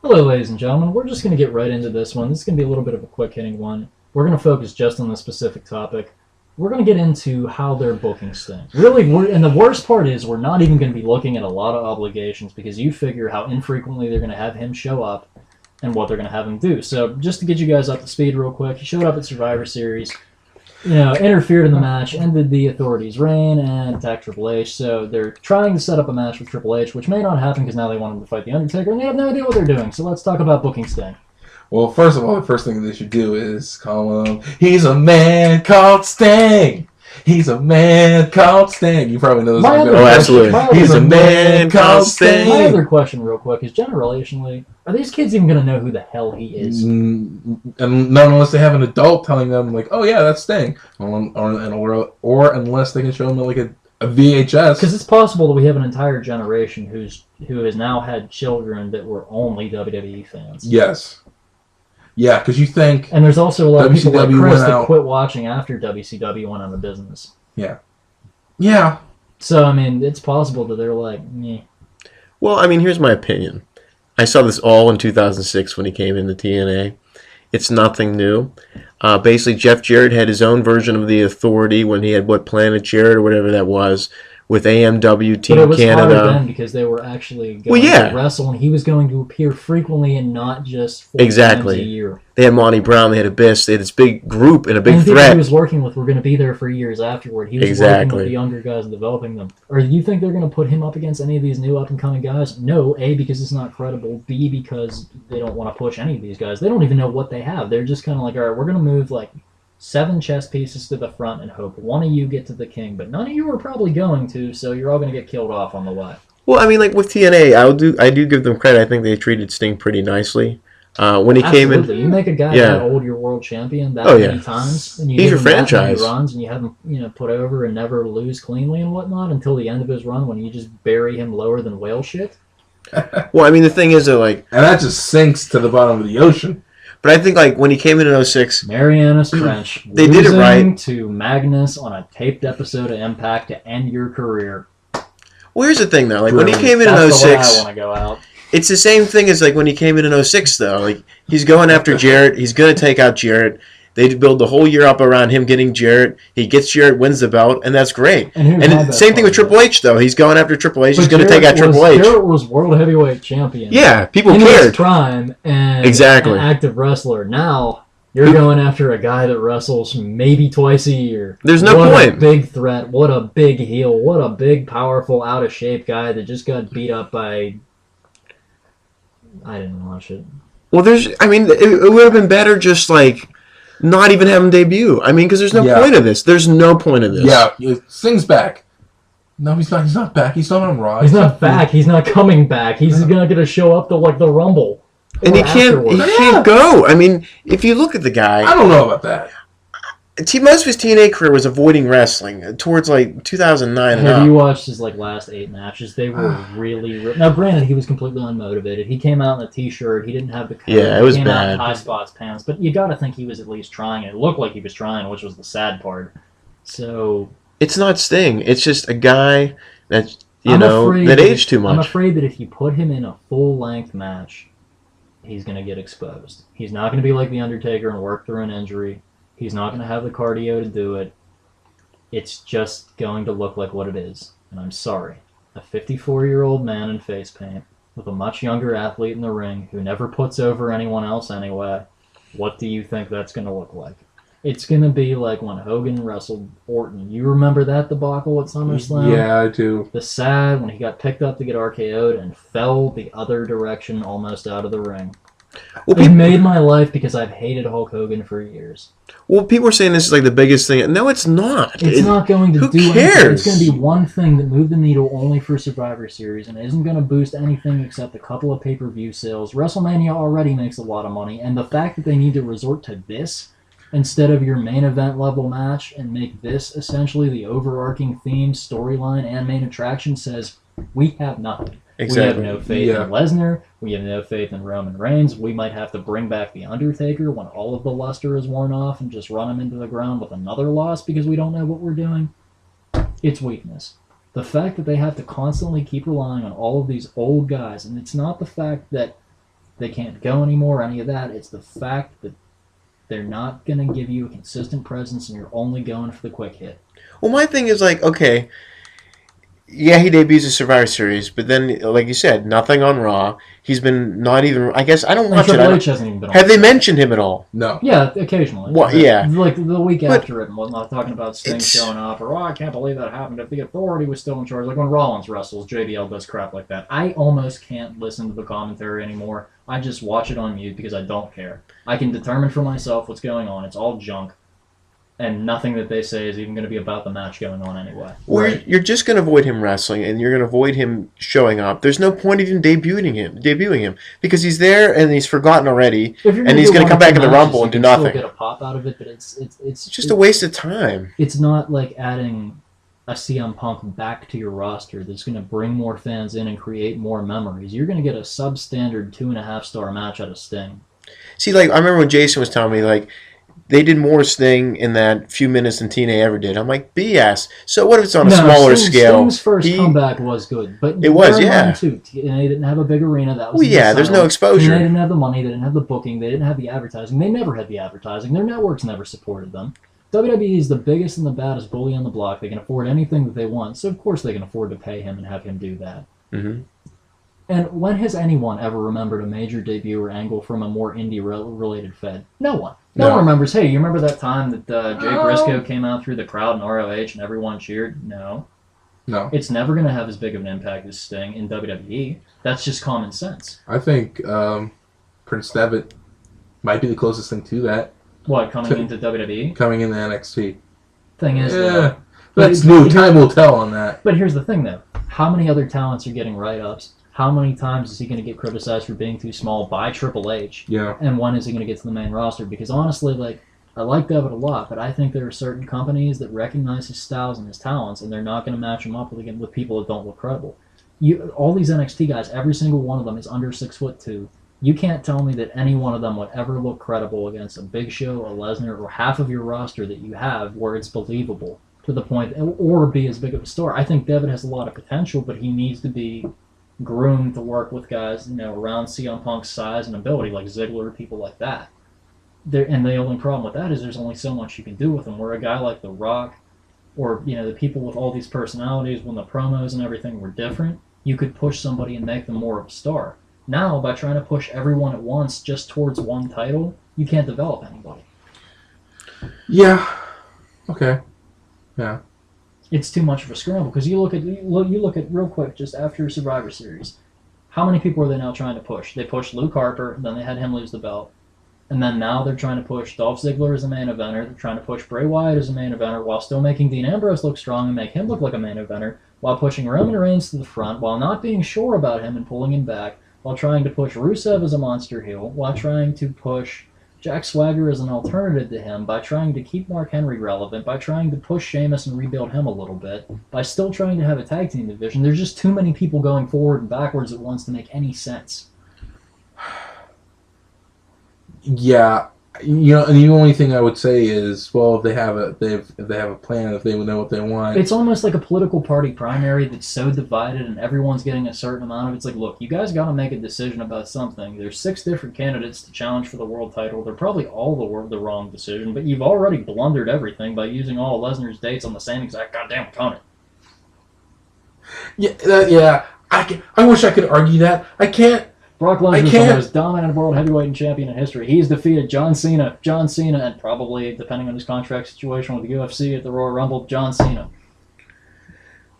Hello, ladies and gentlemen. We're just going to get right into this one. This is going to be a little bit of a quick-hitting one. We're going to focus just on the specific topic. We're going to get into how their booking Sting. Really, and the worst part is we're not even going to be looking at a lot of obligations because you figure how infrequently they're going to have him show up and what they're going to have him do. So just to get you guys up to speed real quick, he showed up at Survivor Series, interfered in the match, ended the Authority's reign, and attacked Triple H. So they're trying to set up a match with Triple H, which may not happen because now they want him to fight The Undertaker, and they have no idea what they're doing. So let's talk about booking Sting. Well, first of all, the first thing they should do is call him, he's a man called Sting. He's a man called Sting. You probably know this. Oh, absolutely. He's a man called Sting. My other question real quick is, generationally, are these kids even going to know who the hell he is? And not unless they have an adult telling them, like, oh, yeah, that's Sting. Or unless they can show them, like, a VHS. Because it's possible that we have an entire generation who has now had children that were only WWE fans. Yes. Yeah, because you think... And there's also a lot of people like Chris that quit watching after WCW went out of business. Yeah. Yeah. So, I mean, it's possible that they're like, meh. Well, I mean, here's my opinion. I saw this all in 2006 when he came into TNA. It's nothing new. Basically, Jeff Jarrett had his own version of the Authority when he had, Planet Jarrett or whatever that was, with AMW Team Canada. But it was harder then because they were actually going to wrestle, and he was going to appear frequently and not just 4 times a year. They had Monty Brown, they had Abyss, they had this big group and a big and the threat. He was working with were going to be there for years afterward. He was working with the younger guys and developing them. Or do you think they're going to put him up against any of these new up-and-coming guys? No, A, because it's not credible. B, because they don't want to push any of these guys. They don't even know what they have. They're just kind of like, all right, we're going to move 7 chess pieces to the front and hope one of you get to the king, but none of you are probably going to, so you're all going to get killed off on the way. Well, I mean, like with TNA, I do give them credit. I think they treated Sting pretty nicely. When he came in, you make a guy that old your world champion that many times, and you he's give your him franchise. That many runs, and you have him put over and never lose cleanly and whatnot until the end of his run when you just bury him lower than whale shit. Well, I mean, the thing is that and that just sinks to the bottom of the ocean. But I think, when he came in 2006... Marianas Trench. They did it right. To Magnus on a taped episode of Impact to end your career. Well, here's the thing, though. When he came in 2006... That's the way I want to go out. It's the same thing as, when he came in 2006, though. He's going after Jarrett. He's going to take out Jarrett. They build the whole year up around him getting Jarrett. He gets Jarrett, wins the belt, and that's great. And same thing with Triple H, though. He's going after Triple H. He's going to take out Triple H. Jarrett was world heavyweight champion. Yeah, people cared. In his prime and an active wrestler. Now, you're going after a guy that wrestles maybe twice a year. There's no point. What a big threat. What a big heel. What a big, powerful, out-of-shape guy that just got beat up by... I didn't watch it. Well, it would have been better just, not even have him debut. I mean, because there's no point of this. There's no point of this. Yeah, Sting's back. No, he's not. He's not back. He's not on Raw. He's not back. He's not coming back. He's going to show up to, the Rumble. And he can't go. I mean, if you look at the guy... I don't know about that. Most of his TNA career was avoiding wrestling towards 2009 and Have you watched his last 8 matches? They were really... Now, granted, he was completely unmotivated. He came out in a t-shirt. He didn't have the coat. Yeah, it was bad. He came out in bad. high spots pants. But you got to think he was at least trying. It looked like he was trying, which was the sad part. So... It's not Sting. It's just a guy that, that aged too much. I'm afraid that if you put him in a full-length match, he's going to get exposed. He's not going to be like The Undertaker and work through an injury. He's not going to have the cardio to do it. It's just going to look like what it is. And I'm sorry. A 54-year-old man in face paint with a much younger athlete in the ring who never puts over anyone else anyway. What do you think that's going to look like? It's going to be like when Hogan wrestled Orton. You remember that debacle at SummerSlam? Yeah, I do. The sad when he got picked up to get RKO'd and fell the other direction almost out of the ring. Well, it made my life because I've hated Hulk Hogan for years. Well, people are saying this is the biggest thing. No, it's not. It's not going to do anything. Who cares? It's going to be one thing that moved the needle only for Survivor Series and isn't going to boost anything except a couple of pay-per-view sales. WrestleMania already makes a lot of money, and the fact that they need to resort to this instead of your main event level match and make this essentially the overarching theme, storyline, and main attraction says, we have nothing. Exactly. We have no faith in Lesnar. We have no faith in Roman Reigns. We might have to bring back The Undertaker when all of the luster is worn off and just run him into the ground with another loss because we don't know what we're doing. It's weakness. The fact that they have to constantly keep relying on all of these old guys, and it's not the fact that they can't go anymore, any of that. It's the fact that they're not going to give you a consistent presence and you're only going for the quick hit. Well, my thing is like, okay, yeah, he debuts a Survivor Series, but then, like you said, nothing on Raw. He's been not even. I guess I don't watch it. Triple H hasn't even been on Have they the show. mentioned him at all? No. Yeah, occasionally. What? Yeah. Like the week But after it and whatnot, talking about Sting it's- showing up, or, I can't believe that happened if the Authority was still in charge. Like when Rollins wrestles, JBL does crap like that. I almost can't listen to the commentary anymore. I just watch it on mute because I don't care. I can determine for myself what's going on. It's all junk. And nothing that they say is even going to be about the match going on anyway. Well, Right. you're just going to avoid him wrestling, and you're going to avoid him showing up. There's no point even debuting him because he's there and he's forgotten already, If you're and he's do going to come one or back two in the matches, Rumble you and do can still nothing. get a pop out of it, but it's It's just a waste of time. It's not like adding a CM Punk back to your roster that's going to bring more fans in and create more memories. You're going to get a substandard 2.5-star match out of Sting. See, like I remember when Jason was telling me, like they did more Sting in that few minutes than TNA ever did. I'm like, BS. So what if it's on a smaller scale? Sting's first comeback was good, but It was, bear in yeah. mind, too, TNA didn't have a big arena. That was Well, yeah, there's no exposure. TNA didn't have the money. They didn't have the booking. They didn't have the advertising. They never had the advertising. Their networks never supported them. WWE is the biggest and the baddest bully on the block. They can afford anything that they want, so of course they can afford to pay him and have him do that. Mm-hmm. And when has anyone ever remembered a major debut or angle from a more indie-related fed? No one. No one remembers, hey, you remember that time that Jay Briscoe came out through the crowd in ROH and everyone cheered? No. No. It's never going to have as big of an impact as Sting in WWE. That's just common sense. I think Prince Devitt might be the closest thing to that What, coming into WWE? coming in the NXT. Thing is, Yeah. though, That's new. Time will tell on that. but here's the thing, though. How many other talents are getting write-ups? How many times is he going to get criticized for being too small by Triple H? Yeah. And when is he going to get to the main roster? Because honestly, like, I like Devitt a lot, but I think there are certain companies that recognize his styles and his talents, and they're not going to match him up with people that don't look credible. All these NXT guys, every single one of them is under 6'2". You can't tell me that any one of them would ever look credible against a Big Show, a Lesnar, or half of your roster that you have where it's believable to the point, or be as big of a star. I think Devitt has a lot of potential, but he needs to be groomed to work with guys, around CM Punk's size and ability, like Ziggler, people like that. And the only problem with that is there's only so much you can do with them. Where a guy like The Rock, or the people with all these personalities, when the promos and everything were different, you could push somebody and make them more of a star. Now, by trying to push everyone at once just towards one title, you can't develop anybody. Yeah. Okay. Yeah. It's too much of a scramble because you look at real quick just after Survivor Series, how many people are they now trying to push? They pushed Luke Harper, then they had him lose the belt, and then now they're trying to push Dolph Ziggler as a main eventer. They're trying to push Bray Wyatt as a main eventer while still making Dean Ambrose look strong and make him look like a main eventer, while pushing Roman Reigns to the front, while not being sure about him and pulling him back, while trying to push Rusev as a monster heel, while trying to push Jack Swagger as an alternative to him, by trying to keep Mark Henry relevant, by trying to push Sheamus and rebuild him a little bit, by still trying to have a tag team division. There's just too many people going forward and backwards at once to make any sense. Yeah. And the only thing I would say is, well, if they have a plan, if they would know what they want. It's almost like a political party primary that's so divided and everyone's getting a certain amount of it. It's like, look, you guys got to make a decision about something. There's 6 different candidates to challenge for the world title. They're probably all the wrong decision, but you've already blundered everything by using all of Lesnar's dates on the same exact goddamn opponent. Yeah. I wish I could argue that. I can't. Brock Lesnar is the most dominant world heavyweight champion in history. He's defeated John Cena, and probably, depending on his contract situation with the UFC at the Royal Rumble, John Cena.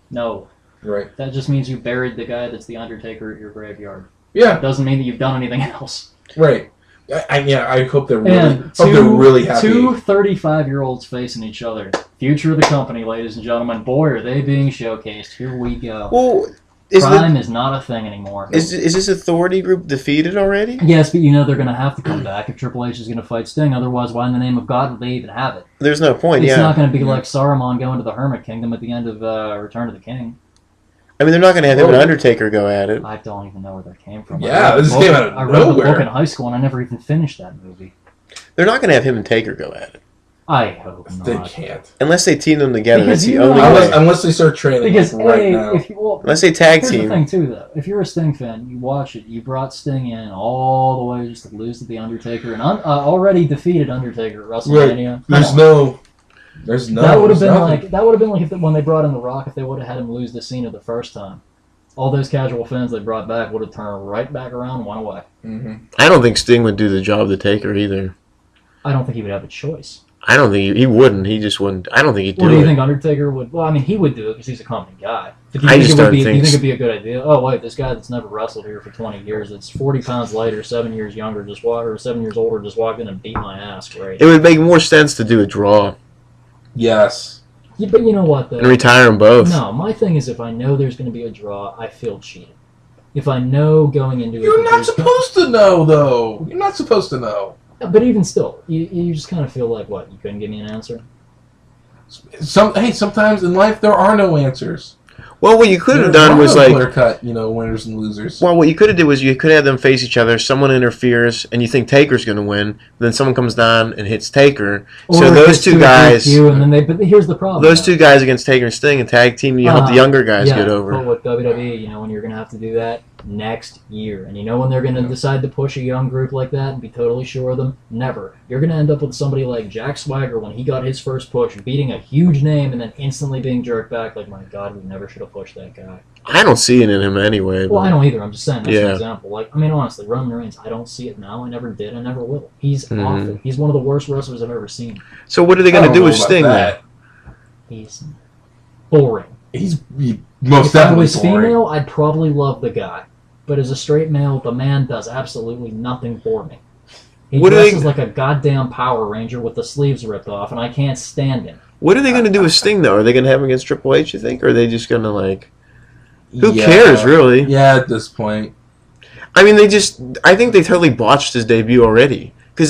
No. Right. That just means you buried the guy that's the Undertaker at your graveyard. Yeah. It doesn't mean that you've done anything else. Right. I hope they're really happy. Two 35-year-olds facing each other. Future of the company, ladies and gentlemen. Boy, are they being showcased. Here we go. Well, Prime is not a thing anymore. Is this Authority group defeated already? Yes, but they're going to have to come back if Triple H is going to fight Sting. Otherwise, why in the name of God would they even have it? There's no point, It's not going to be like Saruman going to the Hermit Kingdom at the end of Return of the King. I mean, they're not going to have him and Undertaker go at it. I don't even know where that came from. Yeah, this came out of I read nowhere. the book in high school and I never even finished that movie. They're not going to have him and Taker go at it. I hope They not. can't. Unless they team them together, Because that's the you only know- way. Unless they start training Because right now. if you, well, Unless they tag here's team. the thing too, though. If you're a Sting fan, you watch it. You brought Sting in all the way just to lose to the Undertaker, and already defeated Undertaker at WrestleMania. There's no. That would That would have been like when they brought in The Rock, if they would have had him lose the Cena the first time. All those casual fans they brought back would have turned right back around and went away. Mm-hmm. I don't think Sting would do the job to Taker either. I don't think he would have a choice. I don't think he wouldn't. He just wouldn't. I don't think he'd do What do you it. think Undertaker would? Well, I mean, he would do it because he's a competent guy. But do I you just think it would don't be? think Do you think s- it'd be a good idea? Oh wait, this guy that's never wrestled here for 20 years, that's 40 pounds lighter, 7 years younger, or 7 years older, just walked in and beat my ass. Great. It would make more sense to do a draw Yes. Yeah, but you know what though? and retire them both. No, my thing is if I know there's going to be a draw, I feel cheated. If I know going into it, You're that not there's- supposed to know, though. You're not supposed to know. But even still, you just kind of feel like what? You couldn't give me an answer. Sometimes in life there are no answers. Well, what you could have There done are was no like. clear-cut, winners and losers. Well, what you could have did was you could have them face each other. Someone interferes, and you think Taker's going to win. Then someone comes down and hits Taker. So Or those it's two to a guys, DQ, and then but here's the problem. those though. two guys against Taker and Sting, and tag team. You help the younger guys yeah, get But over. with WWE, when you're going to have to do that next year, and when they're going to decide to push a young group like that and be totally sure of them, never. You're going to end up with somebody like Jack Swagger when he got his first push, beating a huge name and then instantly being jerked back. Like, my God, we never should have pushed that guy. I don't see it in him anyway. Well, but- I don't either. I'm just saying that's an Yeah. example. Like, I mean, honestly, Roman Reigns, I don't see it now. I never did. I never will. He's Mhm. awful. He's one of the worst wrestlers I've ever seen. So what are they going to do with Sting then? that. He's boring. He's most If I definitely was boring. female, I'd probably love the guy. But as a straight male, the man does absolutely nothing for me. He What do they- dresses like a goddamn Power Ranger with the sleeves ripped off, and I can't stand him. What are they going to do with Sting though? Are they going to have him against Triple H? You think, or are they just going to like? Who Yeah. cares, really? Yeah, at this point. I mean, I think they totally botched his debut already. Because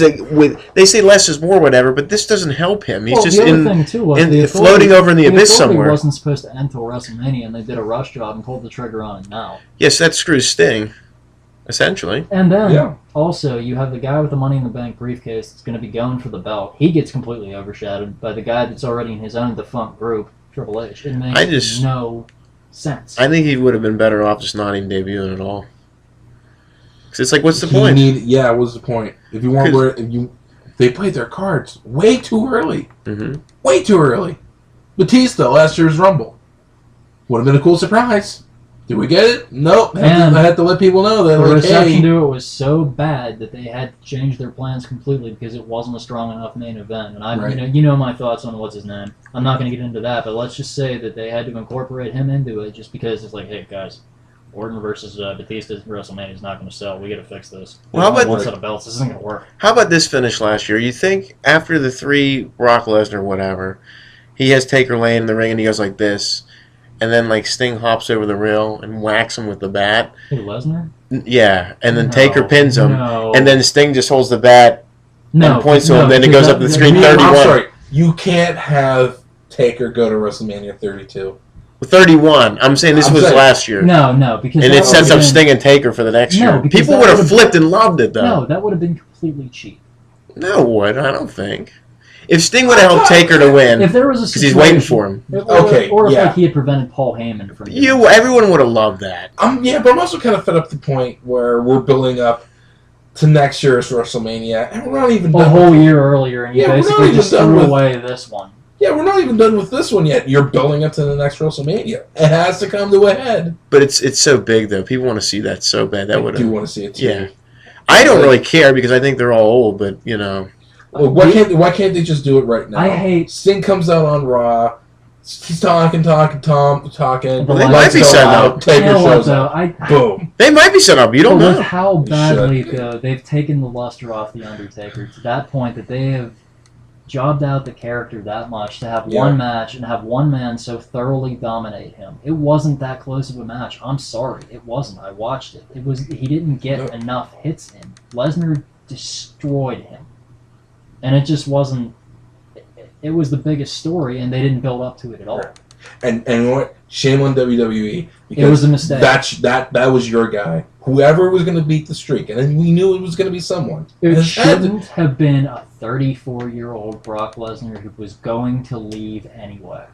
they say less is more, whatever, but this doesn't help him. He's Well, just the other in, thing too was in the floating over in the abyss authority somewhere. wasn't supposed to end till WrestleMania, and they did a rush job and pulled the trigger on it now. Yes, that screws Sting, essentially. And then Yeah. also you have the guy with the Money in the Bank briefcase that's going to be going for the belt. He gets completely overshadowed by the guy that's already in his own defunct group, Triple H. It makes no sense. I think he would have been better off just not even debuting at all. Because it's like, what's the point? What's the point? If you weren't they played their cards way too early. Mm-hmm. Way too early. Batista, last year's Rumble. Would have been a cool surprise. Did we get it? Nope. And I had to let people know that, The like, reception hey, to it was so bad that they had to change their plans completely because it wasn't a strong enough main event. And I, Right. you know my thoughts on what's his name. I'm not going to get into that, but let's just say that they had to incorporate him into it just because it's like, hey guys, Orton versus Batista at WrestleMania is not going to sell. We got to fix this. Well, how There's only about- one set of belts? This isn't going to work. How about this finish last year? You think after the 3 Brock Lesnar, whatever, he has Taker laying in the ring and he goes like this, and then like Sting hops over the rail and whacks him with the bat. Hey, Lesnar? Yeah, and then No, Taker pins him, no. and then Sting just holds the bat no, and points to no, him. Then it because goes up to the screen. I'm 31. sorry. You can't have Taker go to WrestleMania 32. 31. I'm saying this I'm was saying- last year. No, because And that it sets would've up been- Sting and Taker for the next No, year. because People that would have would've flipped been- and loved it, though. No, that would have been completely cheap. No, it would. I don't think. If Sting would have helped Taker to win, If there was a because he's waiting for him, or if yeah. like he had prevented Paul Heyman from doing it. everyone would have loved that. Yeah, but I'm also kind of fed up to the point where we're building up to next year's WrestleMania, and we're not even a done. whole year earlier, and you Yeah, we're not basically even just done threw with- away this one. Yeah, we're not even done with this one yet. You're building up to the next WrestleMania. It has to come to a head. But it's so big, though. People want to see that so bad. That I would do have. want to see it too. Yeah. I don't really care because I think they're all old, but, you know. Well, why can't they just do it right now? I hate. Sting comes out on Raw. He's talking. Well, they lights might be go set out, up. You Taker know what shows though? up. Boom. They might be set up. You don't But with know. how badly should. though they've taken the luster off the Undertaker to that point that they have jobbed out the character that much to have Yeah. one match and have one man so thoroughly dominate him. It wasn't that close of a match. I'm sorry, it wasn't. I watched it. It was he didn't get No. enough hits in. Lesnar destroyed him, and it just wasn't. It was the biggest story, and they didn't build up to it at all. And what shame on WWE. It was a mistake. That was your guy. Whoever was going to beat the streak, and then we knew it was going to be someone. It shouldn't have been a 34-year-old Brock Lesnar who was going to leave anyway.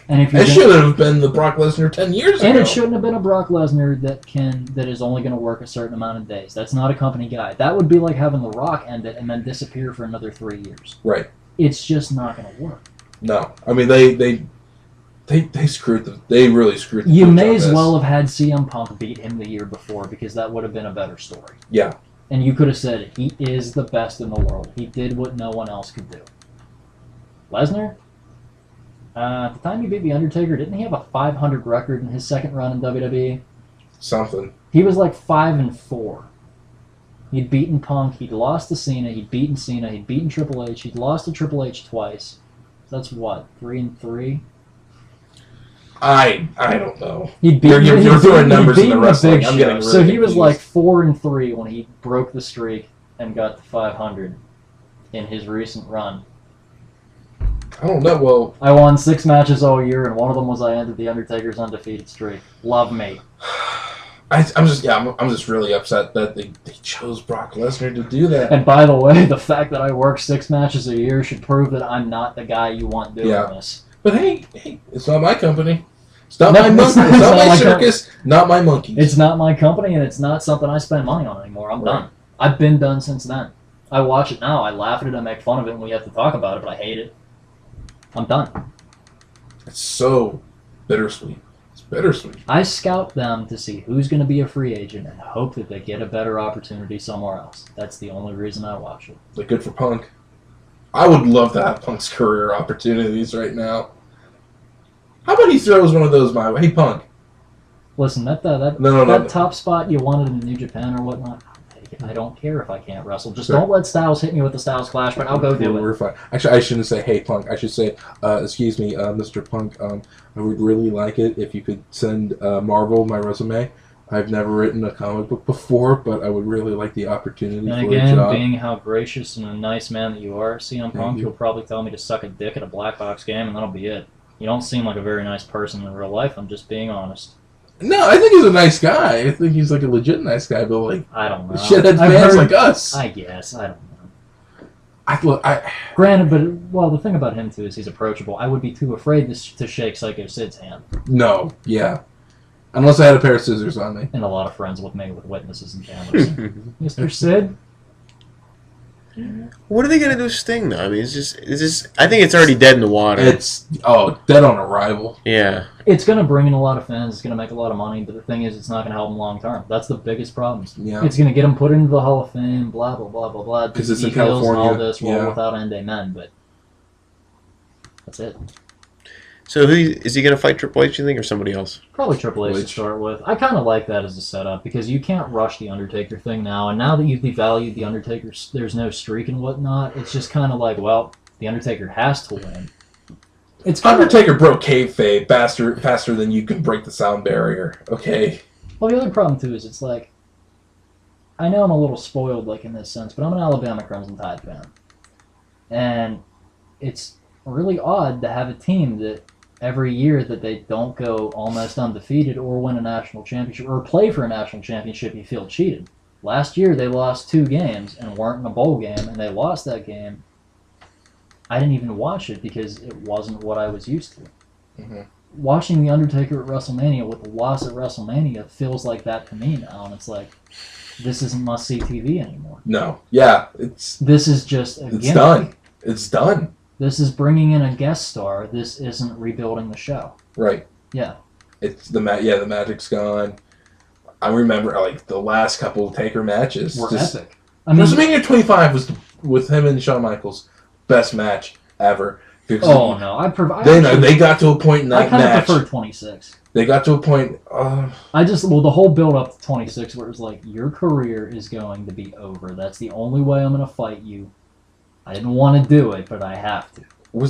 And if it should have been the Brock Lesnar 10 years ago. And it shouldn't have been a Brock Lesnar that is only going to work a certain amount of days. That's not a company guy. That would be like having The Rock end it and then disappear for another 3 years. Right. It's just not going to work. No, I mean they screwed them. They really screwed them. You may as well have had CM Punk beat him the year before because that would have been a better story. Yeah. And you could have said, he is the best in the world. He did what no one else could do. Lesnar? At the time he beat The Undertaker, didn't he have a 500 record in his second run in WWE? Something. He was like 5-4. He'd beaten Punk, he'd lost to Cena, he'd beaten Triple H, he'd lost to Triple H twice. So that's what, 3-3? I don't know. You're throwing numbers in the wrestling. I'm getting really so he was confused. like 4-3 when he broke the streak and got to 500 in his recent run. I don't know. Well, I won 6 matches all year, and one of them was I ended The Undertaker's undefeated streak. Love me. I'm just really upset that they chose Brock Lesnar to do that. And by the way, the fact that I work 6 matches a year should prove that I'm not the guy you want doing this. But hey, it's not my company. It's not my monkey. It's not my circus. Not my monkeys. It's not my company, and it's not something I spend money on anymore. I'm done. I've been done since then. I watch it now. I laugh at it. I make fun of it, and we have to talk about it, but I hate it. I'm done. It's so bittersweet. It's bittersweet. I scout them to see who's going to be a free agent and hope that they get a better opportunity somewhere else. That's the only reason I watch it. Like, good for Punk. I would love to have Punk's career opportunities right now. How about he throws one of those my way? Hey, Punk. Listen, that top spot you wanted in New Japan or whatnot, I'll take it. I don't care if I can't wrestle. Just don't let Styles hit me with the Styles Clash, but I'll go do it. We're fine. Actually, I shouldn't say, hey, Punk. I should say, excuse me, Mr. Punk, I would really like it if you could send Marvel my resume. I've never written a comic book before, but I would really like the opportunity and for a job. again, being how gracious and a nice man that you are, CM Punk, you'll probably tell me to suck a dick at a black box game, and that'll be it. You don't seem like a very nice person in real life. I'm just being honest. No, I think he's a nice guy. I think he's like a legit nice guy, but like I don't know. Shithead fans like us. I guess I don't know. I Granted, but the thing about him too is he's approachable. I would be too afraid to shake Psycho Sid's hand. No, yeah. Unless I had a pair of scissors on me. And a lot of friends with me with witnesses and cameras. Mr. Sid? What are they gonna do with Sting though? I mean, it's just. I think it's already dead in the water. It's dead on arrival. Yeah. It's gonna bring in a lot of fans. It's gonna make a lot of money, but the thing is, it's not gonna help them long term. That's the biggest problem. Yeah. It's gonna get them put into the Hall of Fame. Blah blah blah blah blah. Because it's in details California. And all this, without end amen, but that's it. So is he going to fight Triple H, you think, or somebody else? Probably Triple H to start with. I kind of like that as a setup because you can't rush the Undertaker thing now. And now that you've devalued the Undertaker, there's no streak and whatnot. It's just kind of like, well, the Undertaker has to win. It's Undertaker broke kayfabe faster than you can break the sound barrier. Okay. Well, the other problem too is it's like, I know I'm a little spoiled like in this sense, but I'm an Alabama Crimson Tide fan, and it's really odd to have a team that every year that they don't go almost undefeated or win a national championship or play for a national championship, you feel cheated. Last year they lost 2 games and weren't in a bowl game, and they lost that game. I didn't even watch it because it wasn't what I was used to. Mm-hmm. Watching The Undertaker at WrestleMania with the loss at WrestleMania feels like that to me now, and it's like, this isn't must-see TV anymore. No. Yeah. This is just a It's gimmick. done. It's done. This is bringing in a guest star. This isn't rebuilding the show. Right. Yeah. It's the magic's gone. I remember like the last couple of Taker matches Were epic. I mean, WrestleMania 25 was with him and Shawn Michaels best match ever. Oh no, They got to a point in that I kind match. of prefer 26. They got to a point. The whole build up to 26, where it's like your career is going to be over. That's the only way I'm going to fight you. I didn't want to do it, but I have to. What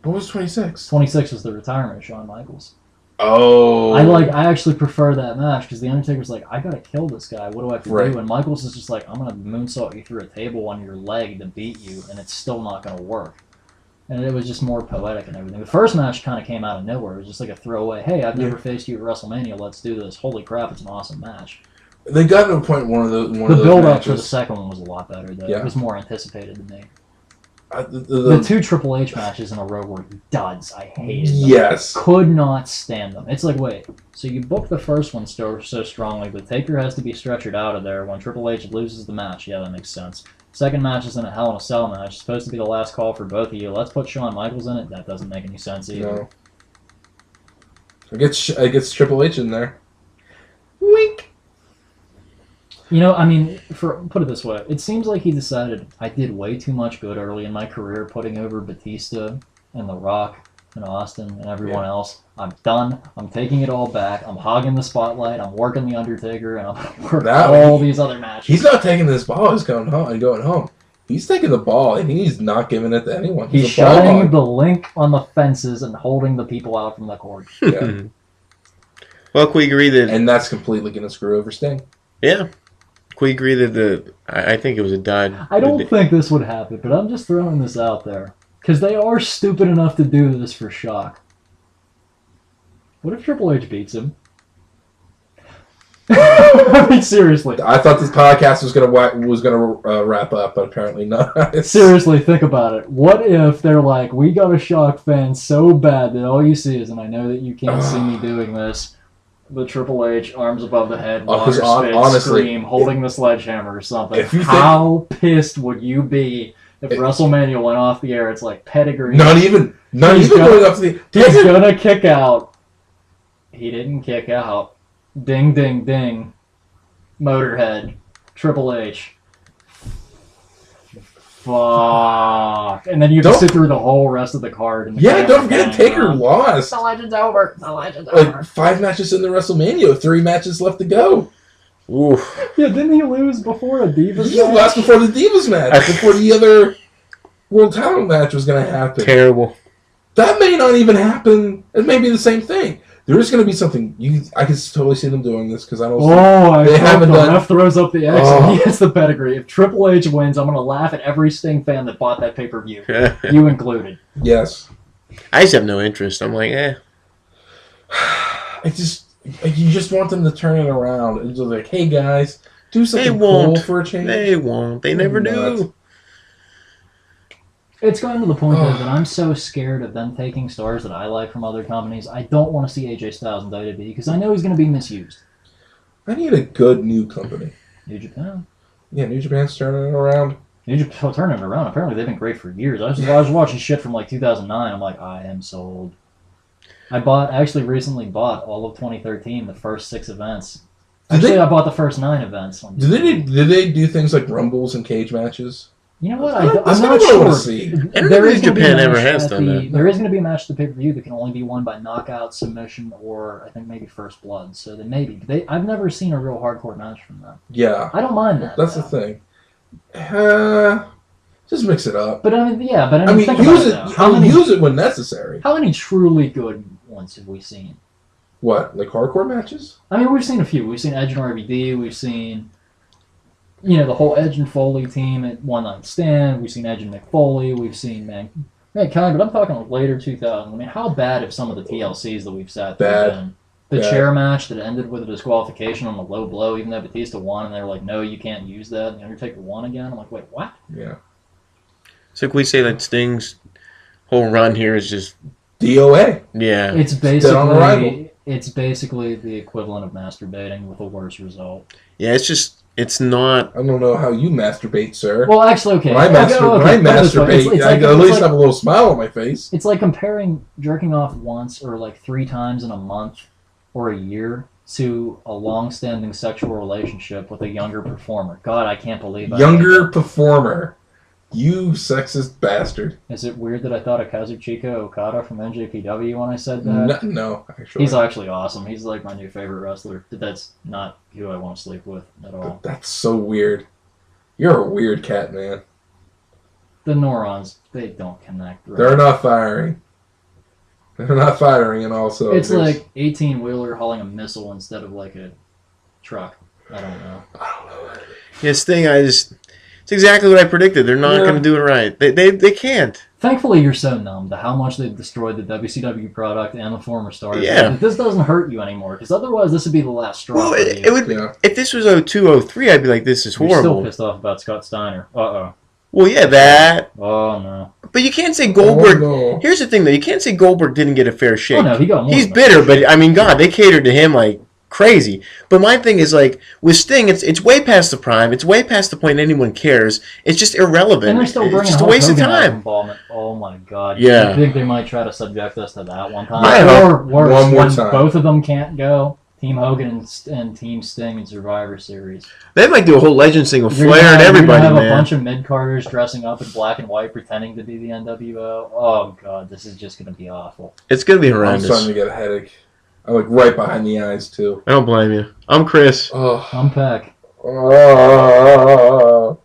was 26? 26 was the retirement of Shawn Michaels. Oh. I actually prefer that match because the Undertaker's like, I gotta kill this guy. What do I have to Right. do? And Michaels is just like, I'm gonna moonsault you through a table on your leg to beat you, and it's still not gonna work. And it was just more poetic and everything. The first match kind of came out of nowhere. It was just like a throwaway, hey, I've never faced you at WrestleMania, let's do this. Holy crap, it's an awesome match. They got to a point the build-up for the second one was a lot better, though. It was more anticipated than me. The two Triple H matches in a row were duds. I hated them. Yes. Could not stand them. It's like, wait, so you booked the first one so strongly, but Taker has to be stretchered out of there when Triple H loses the match. Yeah, that makes sense. Second match is in a Hell in a Cell match. It's supposed to be the last call for both of you. Let's put Shawn Michaels in it. That doesn't make any sense either. No. I gets Triple H in there. Wink. You know, I mean, put it this way. It seems like he decided I did way too much good early in my career putting over Batista and The Rock and Austin and everyone else. I'm done. I'm taking it all back. I'm hogging the spotlight. I'm working The Undertaker, and I'm working all these other matches. He's not taking this ball. He's going home. He's taking the ball, and he's not giving it to anyone. He's shutting the link on the fences and holding the people out from the court. Yeah. Well, can we agree that... And that's completely going to screw over Sting. Yeah. Can we agree that I think it was a dud. I don't think this would happen, but I'm just throwing this out there. Because they are stupid enough to do this for shock. What if Triple H beats him? I mean, seriously. I thought this podcast was gonna wrap up, but apparently not. Seriously, think about it. What if they're like, we got a shock fan so bad that all you see is, and I know that you can't see me doing this, but Triple H, arms above the head, water spit, honestly, scream, holding the sledgehammer or something. How pissed would you be if WrestleMania went off the air? It's like pedigree. Not even going off the... He's gonna kick out. He didn't kick out. Ding, ding, ding. Motorhead. Triple H. Fuck. And then you have to sit through the whole rest of the card. And don't forget, Taker lost. The legend's over. The legend's over. 5 matches in the WrestleMania, 3 matches left to go. Oof. Yeah, didn't he lose before a Divas match? He lost before the Divas match, before the other World Title match was going to happen. Terrible. That may not even happen. It may be the same thing. There is going to be something. I can totally see them doing this because I don't. They haven't done. Ref throws up the X and he hits the pedigree. If Triple H wins, I'm going to laugh at every Sting fan that bought that pay-per-view, you included. Yes. I just have no interest. I'm like, You just want them to turn it around and just like, hey guys, do something cool for a change. They won't. They never do. It's gotten to the point though that I'm so scared of them taking stars that I like from other companies. I don't want to see AJ Styles in WWE because I know he's going to be misused. I need a good new company. New Japan. Yeah, New Japan's turning it around. New Japan turning it around. Apparently they've been great for years. I was watching shit from like 2009. I'm like, I am sold. I actually recently bought all of 2013, the first 6 events. I bought the first 9 events. Did they do things like rumbles and cage matches? You know what? I'm not sure. Japan ever has done that. There is going to be a match at the pay-per-view that can only be won by knockout, submission, or I think maybe first blood. So then maybe. I've never seen a real hardcore match from them. Yeah. I don't mind that. That's the thing. Just mix it up. But I mean, think use about it. Use it when necessary. How many truly good ones have we seen? What, like hardcore matches? I mean, we've seen a few. We've seen Edge and RVD. We've seen, the whole Edge and Foley team at One Night Stand. We've seen Edge and Mick Foley. We've seen Mankind. But I'm talking like later 2000. I mean, how bad have some of the TLCs that we've sat through been? The chair match that ended with a disqualification on a low blow, even though Batista won, and they were like, no, you can't use that. And the Undertaker won again. I'm like, wait, what? Yeah. So can we say that Sting's whole run here is just D.O.A. Yeah. It's basically the equivalent of masturbating with a worse result. Yeah, it's not. I don't know how you masturbate, sir. Well, actually, okay. When I masturbate, I at least have a little smile on my face. It's like comparing jerking off once or like 3 times in a month or a year to a long-standing sexual relationship with a younger performer. God, I can't believe Younger performer. You sexist bastard. Is it weird that I thought of Kazuchika Okada from NJPW when I said that? No, actually. He's actually awesome. He's like my new favorite wrestler. That's not who I want to sleep with at all. That's so weird. You're a weird cat, man. The neurons, they don't connect. Right? They're not firing. They're not firing, and also... It's like 18-wheeler hauling a missile instead of like a truck. I don't know. This thing, it's exactly what I predicted. They're not going to do it right. They can't. Thankfully, you're so numb to how much they've destroyed the WCW product and the former stars. Yeah. That this doesn't hurt you anymore, because otherwise this would be the last straw. Well, for it you. would be, Yeah. if this was 02, 03, I'd be like, this is You're still horrible. pissed off about Scott Steiner. Uh-oh. Well, yeah, that. Oh, no. But you can't say Goldberg. Oh, no. Here's the thing, though. You can't say Goldberg didn't get a fair shake. Oh, no, he got more He's than bitter, but I mean, God, they catered to him like crazy. But my thing is like with Sting, it's way past the prime. It's way past the point anyone cares. It's just irrelevant. And they're still bringing it's just a Hulk waste of Hogan out time. involvement. Oh my God! Yeah. I think they might try to subject us to that one time. I Or worse, one more when time. both of them can't go. Team Hogan and Team Sting in Survivor Series. They might do a whole legend thing with You're Flair gonna and have- everybody, you're gonna have man. a bunch of mid-carders dressing up in black and white, pretending to be the NWO. Oh God, this is just gonna be awful. It's gonna be I'm starting horrendous. to get a headache. I'm like right behind the eyes too. I don't blame you. I'm Chris. Oh. I'm Peck. Oh.